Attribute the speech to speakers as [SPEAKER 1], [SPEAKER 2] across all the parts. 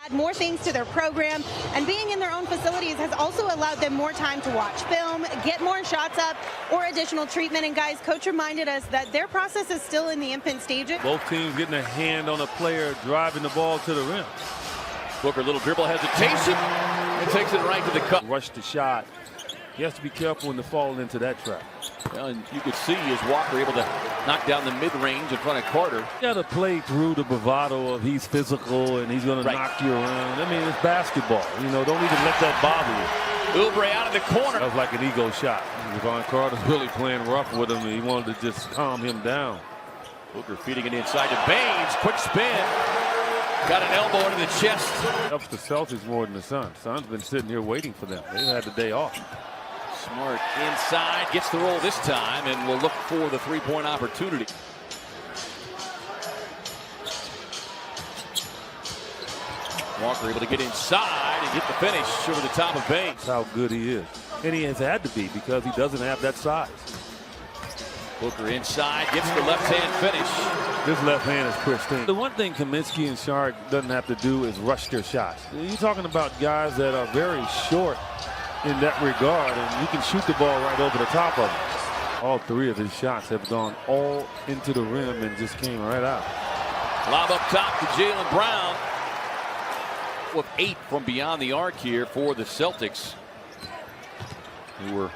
[SPEAKER 1] Add more things to their program, and being in their own facilities has also allowed them more time to watch film, get more shots up, or additional treatment. And guys, coach reminded us that their process is still in the infant stages.
[SPEAKER 2] Both teams getting a hand on a player driving the ball to the rim.
[SPEAKER 3] Booker, little dribble hesitation, and takes it right to the cup.
[SPEAKER 2] Rush the shot. He has to be careful when to fall into that trap.
[SPEAKER 3] Well, and you could see as Walker able to knock down the mid-range in front of Carter.
[SPEAKER 2] You got to play through the bravado of he's physical and he's going to knock you around. I mean, it's basketball. You know, don't even let that bother
[SPEAKER 3] you. Oubre out of the corner.
[SPEAKER 2] That was like an ego shot. Devon Carter's really playing rough with him, and he wanted to just calm him down.
[SPEAKER 3] Booker feeding it inside to Baines. Quick spin. Got an elbow into the chest.
[SPEAKER 2] Helps the Celtics more than the Suns. Suns been sitting here waiting for them. They've had the day off.
[SPEAKER 3] Smart inside, gets the roll this time, and will look for the three-point opportunity. Walker able to get inside and get the finish over the top of Baines.
[SPEAKER 2] That's how good he is. And he has had to be because he doesn't have that size.
[SPEAKER 3] Booker inside, gets the left-hand finish.
[SPEAKER 2] This left hand is pristine. The one thing Kaminsky and Sharp doesn't have to do is rush their shots. You're talking about guys that are very short in that regard, and you can shoot the ball right over the top of them. All three of his shots have gone all into the rim and just came right out.
[SPEAKER 3] Lob up top to Jaylen Brown. With 8 from beyond the arc here for the Celtics, who were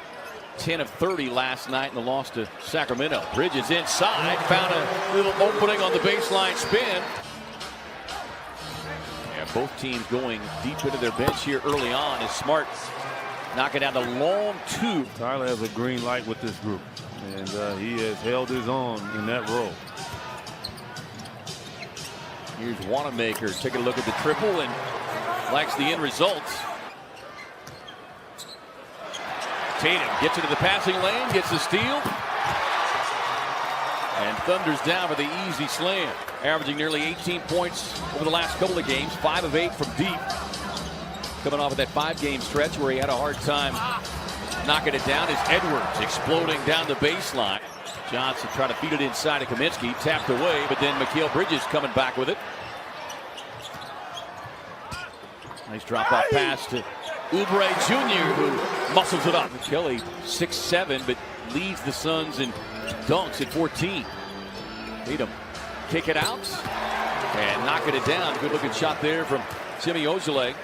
[SPEAKER 3] 10 of 30 last night in the loss to Sacramento. Bridges inside, found a little opening on the baseline spin. Yeah, both teams going deep into their bench here early on as Smart knocking down the long two.
[SPEAKER 2] Tyler has a green light with this group, and he has held his own in that role.
[SPEAKER 3] Here's Wanamaker taking a look at the triple and likes the end results. Tatum gets into the passing lane, gets the steal, and thunders down for the easy slam. Averaging nearly 18 points over the last couple of games, 5 of 8 from deep. Coming off of that 5-game stretch where he had a hard time knocking it down is Edwards exploding down the baseline. Johnson trying to feed it inside to Kaminsky, tapped away, but then Mikal Bridges coming back with it. Nice drop-off pass to Oubre Jr., who muscles it up. Kelly 6'7", but leads the Suns in dunks at 14. Tatum kick it out and knocking it down. Good looking shot there from Semi Ojeleye.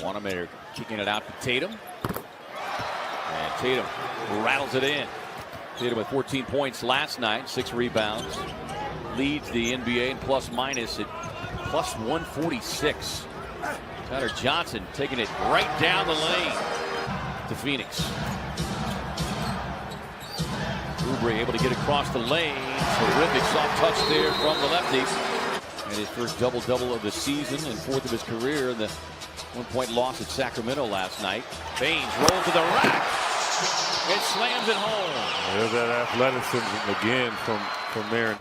[SPEAKER 3] Wanamaker kicking it out to Tatum. And Tatum rattles it in. Tatum with 14 points last night, 6 rebounds. Leads the NBA in plus minus at plus 146. Tyler Johnson taking it right down the lane to Phoenix. Oubre able to get across the lane. Terrific soft touch there from the lefty. And his first double-double of the season and 4th of his career in the 1-point loss at Sacramento last night. Baines rolls to the rack and slams it home.
[SPEAKER 2] There's that athleticism again from Marin.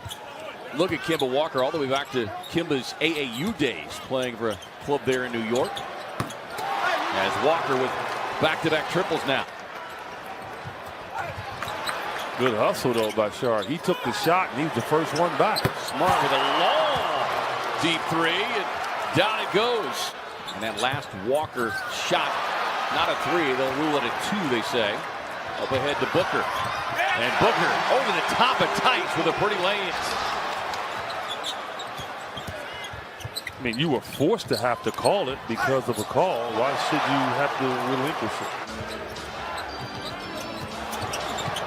[SPEAKER 3] Look at Kemba Walker all the way back to Kemba's AAU days, playing for a club there in New York. As Walker with back-to-back triples now.
[SPEAKER 2] Good hustle though by Sharp. He took the shot and he was the first one back.
[SPEAKER 3] Smart with a long deep 3, and down it goes. And that last Walker shot, not a 3, they'll rule it a 2, they say. Up ahead to Booker. And Booker over the top of Tice with a pretty lane.
[SPEAKER 2] I mean, you were forced to have to call it because of a call. Why should you have to relinquish it?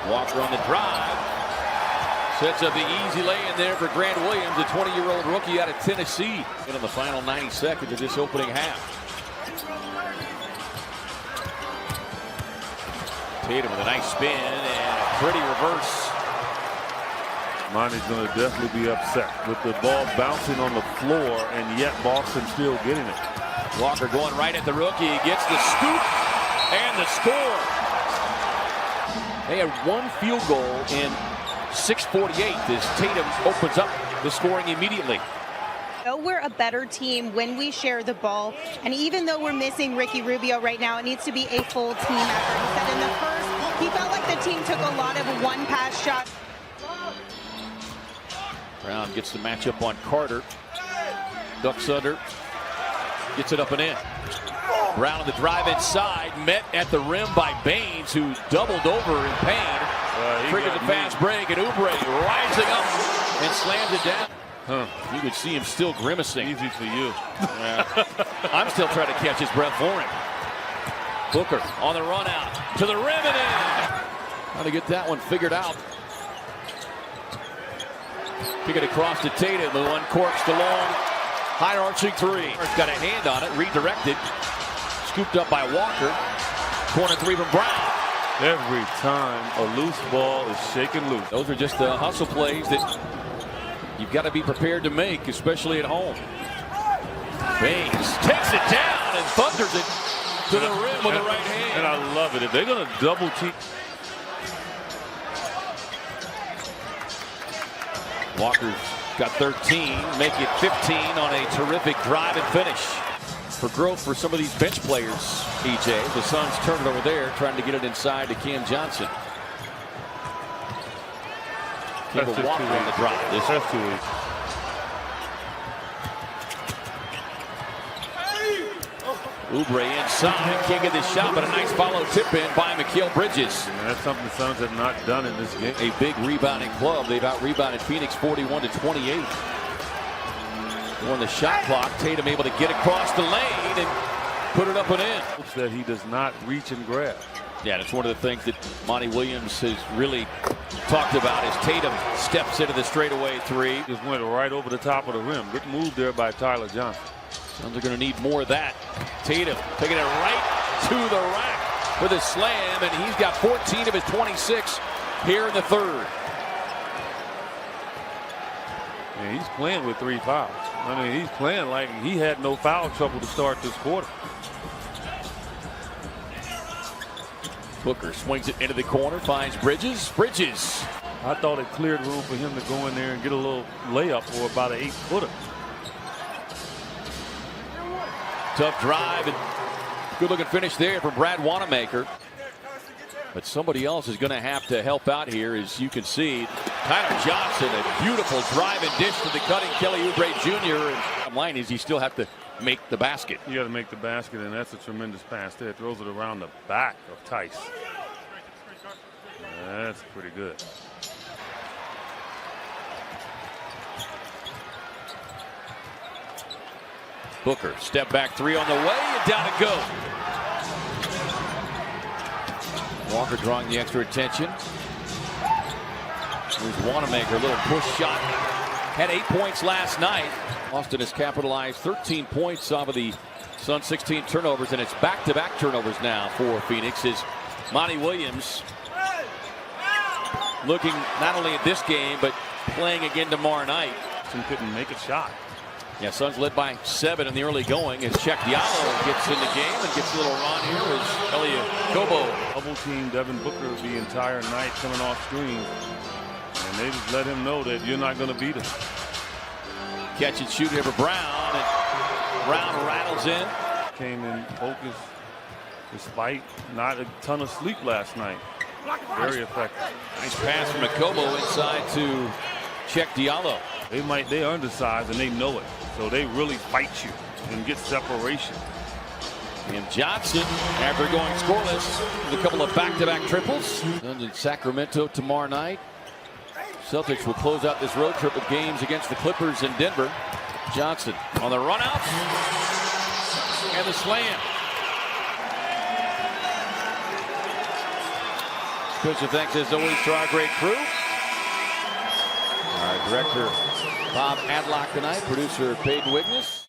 [SPEAKER 3] Walker on the drive. Sets up the easy lay-in there for Grant Williams, a 20-year-old rookie out of Tennessee. And in the final 90 seconds of this opening half. Tatum with a nice spin and a pretty reverse.
[SPEAKER 2] Monty's going to definitely be upset with the ball bouncing on the floor, and yet Boston still getting it.
[SPEAKER 3] Walker going right at the rookie. He gets the scoop and the score. They had 1 field goal in 6:48 as Tatum opens up the scoring immediately.
[SPEAKER 1] We're a better team when we share the ball, and even though we're missing Ricky Rubio right now, it needs to be a full team effort. He said in the first, he felt like the team took a lot of one-pass shots.
[SPEAKER 3] Brown gets the matchup on Carter. Ducks under. Gets it up and in. Brown on the drive inside. Met at the rim by Baines, who doubled over in pain. Triggered the fast break, and Oubre rising up and slams it down. You could see him still grimacing.
[SPEAKER 2] Easy for you.
[SPEAKER 3] I'm still trying to catch his breath for him. Booker on the run out to the rim and in. How to get that one figured out. Kick it across to Tatum, who uncorks the long, high arching three. Got a hand on it, redirected. Scooped up by Walker. Corner three from Brown.
[SPEAKER 2] Every time a loose ball is shaken loose.
[SPEAKER 3] Those are just the hustle plays that you've got to be prepared to make, especially at home. Baines takes it down and thunders it to the rim with the right hand.
[SPEAKER 2] And I love it. If they're going to double team.
[SPEAKER 3] Walker's got 13, make it 15 on a terrific drive and finish. For growth for some of these bench players, EJ. The Suns turn it over there, trying to get it inside to Cam Johnson.
[SPEAKER 2] That's
[SPEAKER 3] Walker on the drive.
[SPEAKER 2] That's too easy.
[SPEAKER 3] Oubre inside, can't get this shot, but a nice follow tip in by Mikal Bridges.
[SPEAKER 2] And that's something the Suns have not done in this game.
[SPEAKER 3] A big rebounding club. They've out-rebounded Phoenix 41-28. On the shot clock, Tatum able to get across the lane and put it up and in.
[SPEAKER 2] Hopes that he does not reach and grab.
[SPEAKER 3] Yeah, that's one of the things that Monty Williams has really talked about is Tatum steps into the straightaway three.
[SPEAKER 2] Just went right over the top of the rim. Good move there by Tyler Johnson.
[SPEAKER 3] Suns are going to need more of that. Tatum taking it right to the rack with a slam, and he's got 14 of his 26 here in the third.
[SPEAKER 2] And he's playing with 3 fouls. I mean, he's playing like he had no foul trouble to start this quarter.
[SPEAKER 3] Booker swings it into the corner, finds Bridges. Bridges.
[SPEAKER 2] I thought it cleared room for him to go in there and get a little layup for about an 8-footer.
[SPEAKER 3] Tough drive and good looking finish there from Brad Wanamaker. But somebody else is going to have to help out here, as you can see. Tyler Johnson, a beautiful drive and dish to the cutting Kelly Oubre Jr. And bottom line is you still have to make the basket.
[SPEAKER 2] You got to make the basket, and that's a tremendous pass there. Throws it around the back of Tice. That's pretty good.
[SPEAKER 3] Booker, step back three on the way, and down it goes. Walker drawing the extra attention. Here's Wanamaker, a little push shot. Had 8 points last night. Austin has capitalized 13 points off of the Suns' 16 turnovers, and it's back-to-back turnovers now for Phoenix. Is Monty Williams looking not only at this game, but playing again tomorrow night.
[SPEAKER 2] Couldn't make a shot.
[SPEAKER 3] Yeah, Suns led by 7 in the early going as Check Diallo gets in the game and gets a little run here as Elia Kobo.
[SPEAKER 2] Double team Devin Booker the entire night coming off screen. And they just let him know that you're not going to beat him.
[SPEAKER 3] Catch and shoot here for Brown. And Brown rattles in.
[SPEAKER 2] Came in focused despite not a ton of sleep last night. Very effective.
[SPEAKER 3] Nice pass from Kobo inside to Check Diallo.
[SPEAKER 2] They're undersized and they know it. So they really fight you and get separation.
[SPEAKER 3] And Johnson, after going scoreless, with a couple of back-to-back triples. Suns in Sacramento tomorrow night. Celtics will close out this road trip of games against the Clippers in Denver. Johnson on the run out. And the slam. Special thanks as always to our great crew. Our director, Bob Adlock tonight, producer Peyton Wigness.